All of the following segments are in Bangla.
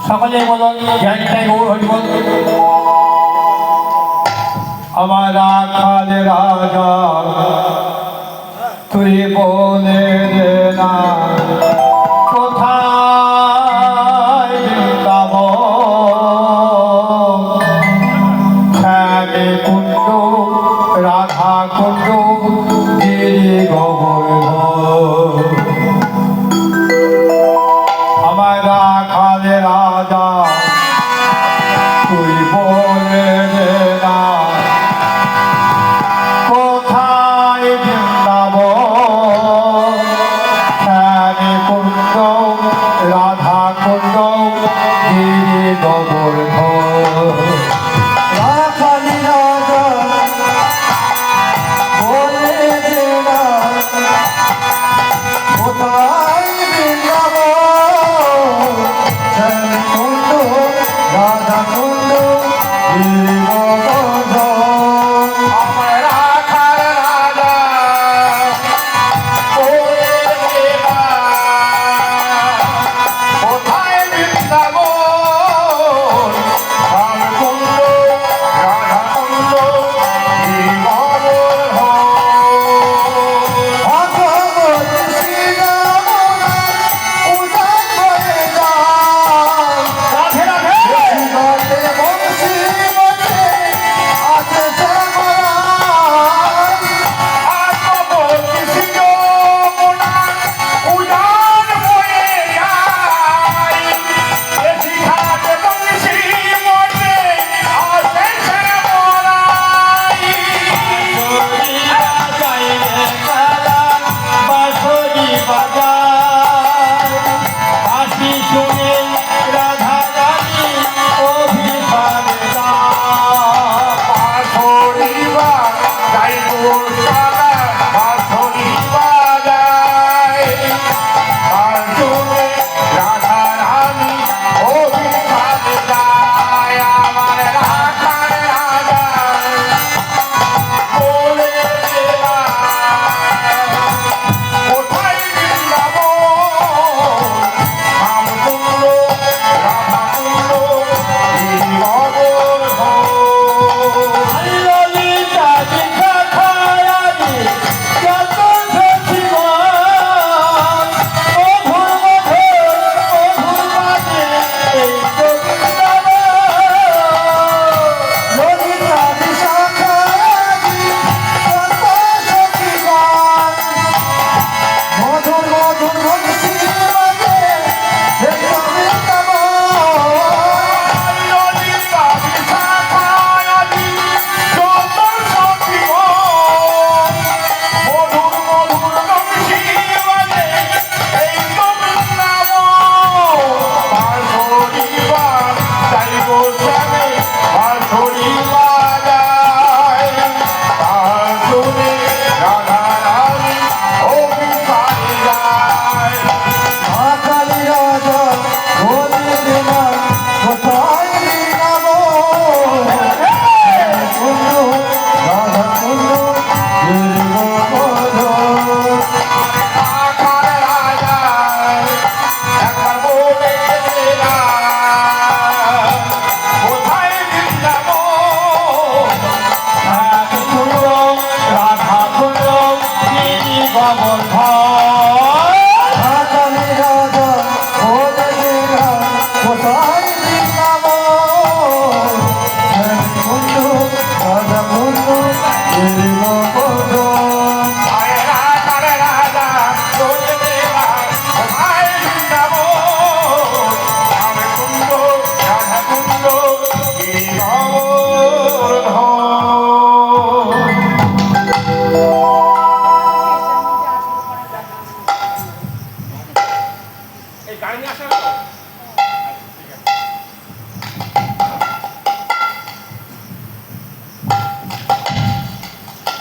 সকলে বলুন জয় জয় গৌর হরিবল। আমার রাখাল রাজা তুই বলে দে না কোথায় যাব, শ্যামে কুণ্ড রাধা কুণ্ড গিরি গোবর্ধন। আমার রাখাল রাজা তুই বলে দে না কোথায় বৃন্দাবন,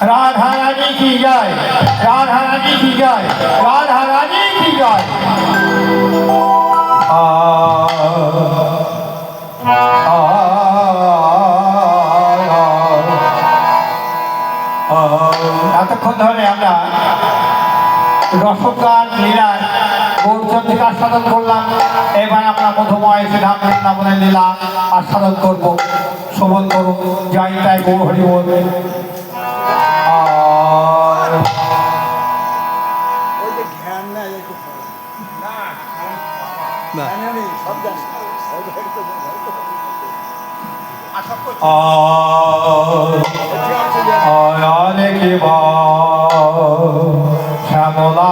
राधा रानी की जय, राधा रानी की जय, राधा रानी की जय। এতক্ষণ ধরে আমরা রসগান লীলার গৌরচন্দ্রিকা আস্বাদন করলাম। এবার আমরা মধুময় শ্রীধাম বৃন্দাবনের লীলা আস্বাদন করব। শোভন করুন, যাই তাই গৌর হরি বলবে। শ্যামলা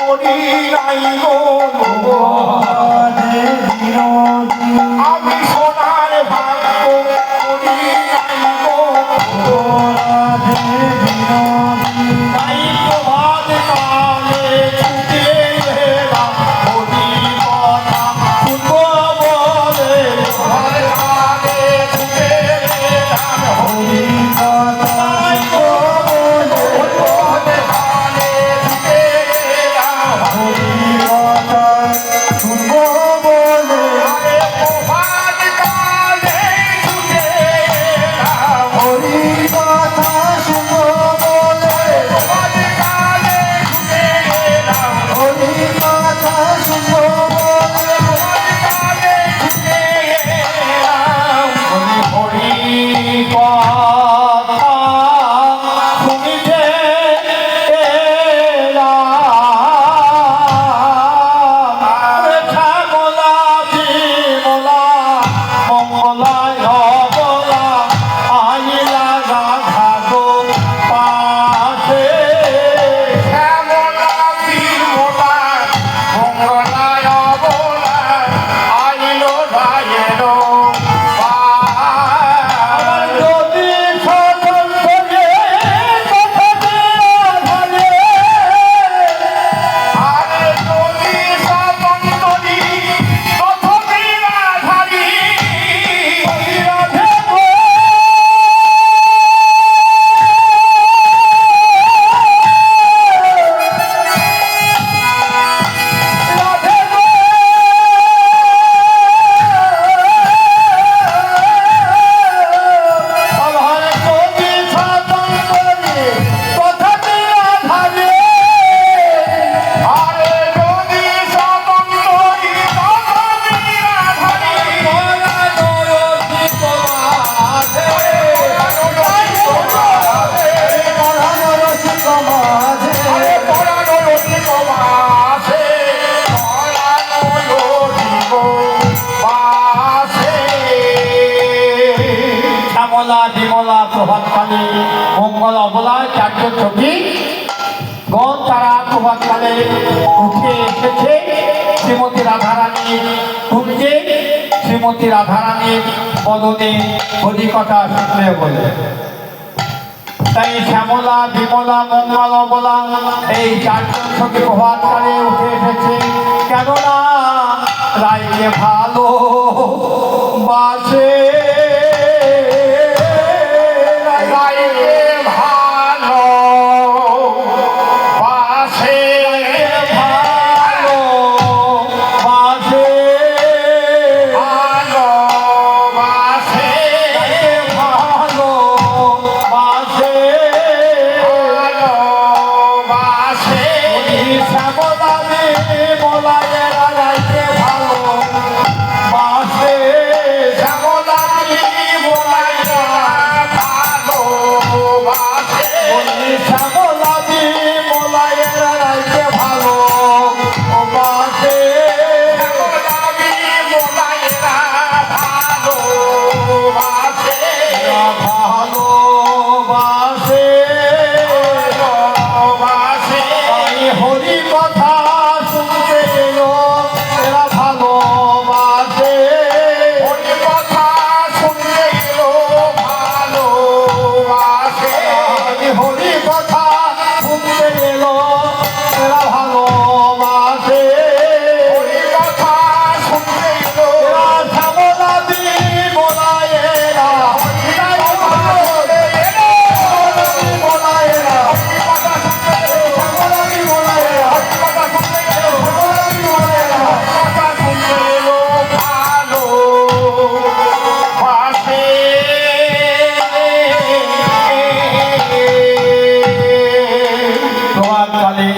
করি নাই গো আমি সোনার ভাগ্য করি নাই গো তাই প্রভাত কালে ছুটে এলাম হরি কথা শুনবো বলে প্রভাত কালে ছুটে এলাম হরি কথা বিমলা প্রভাতকালে মঙ্গল অবলায় চারজন সখী গণ তারা প্রভাতকালে উঠে এসেছে শ্রীমতী রাধারানীর কুঞ্জে শ্রীমতী রাধারানীর বদনে হরিকথা শুনলে বলে তাই শ্যামলা বিমলা মঙ্গল অবলা এই চারজন সখী প্রভাতকালে উঠে এসেছে কেননা রাইকে ভালো বাসে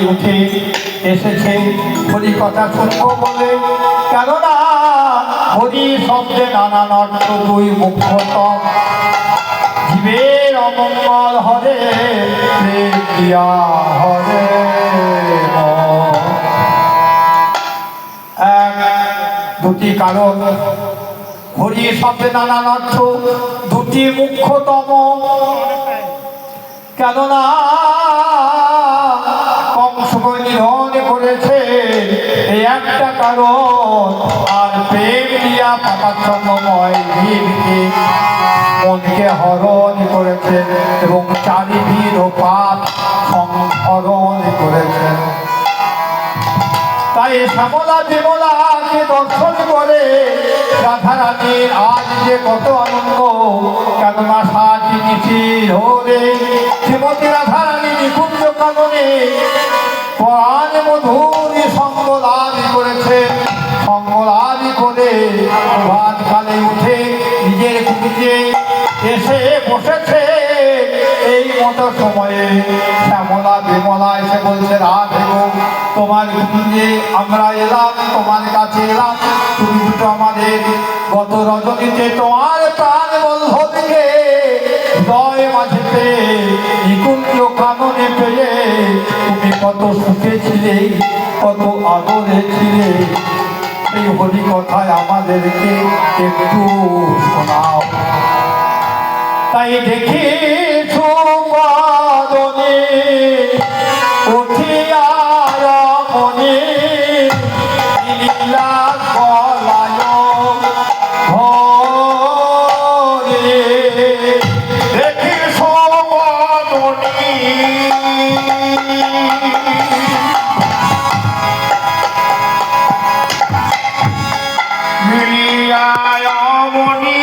উঠে এসেছে হরি কথা শুনবো বলে কেননা হরি শব্দে নানান অর্থ দুই মুখ্যতম জীবের অমঙ্গল হরে প্রিয়া হরে এক দুটি কারণ হরি শব্দে নানান অর্থ দুটি মুখ্যতম কেননা কংস নিধন করেছে এই একটা কারণ, আর প্রেম দিয়া পাপাচ্ছন্নময় জীবকে মনকে হরণ করেছেন এবং চারিবিধ পাপ সংহরণ করেছেন। তাই শ্যামলা বিমলাকে দর্শন করে রাধারানীর আজ যে কত আনন্দ, কেননা সাজি নিশি ধরে শ্রীমতী রাধারানী নিকুঞ্জ কাননে প্রাণ মধুর সঙ্গ লাভ করেছে। সঙ্গ লাভ করে প্রভাত কালে উঠে নিজের কুটিরে এসে বসেছে। এই মতো সময়ে শ্যামলা বিমলা এসে বলছে, রাধে গো, তোমার কুঞ্জে আমরা এলাম, তোমার কাছে এলাম। তুমি দুটো আমাদের গত রজনীতে তোমার প্রাণ বল্লভকে হৃদয় মাঝেতে নিকুঞ্জ কাননে পেয়ে তুমি কত সুখে ছিলে, কত আদরে ছিলে। এই হরি কথায় আমাদেরকে একটু শোনাও। তাই দেখি সুবাদনে উঠিয়া রমণী লীলা গলায় ধরে, দেখি সুবাদনী মিলিয়া রমণী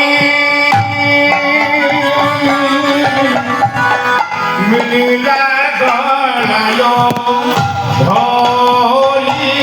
মিলিলা গলায় ধরি।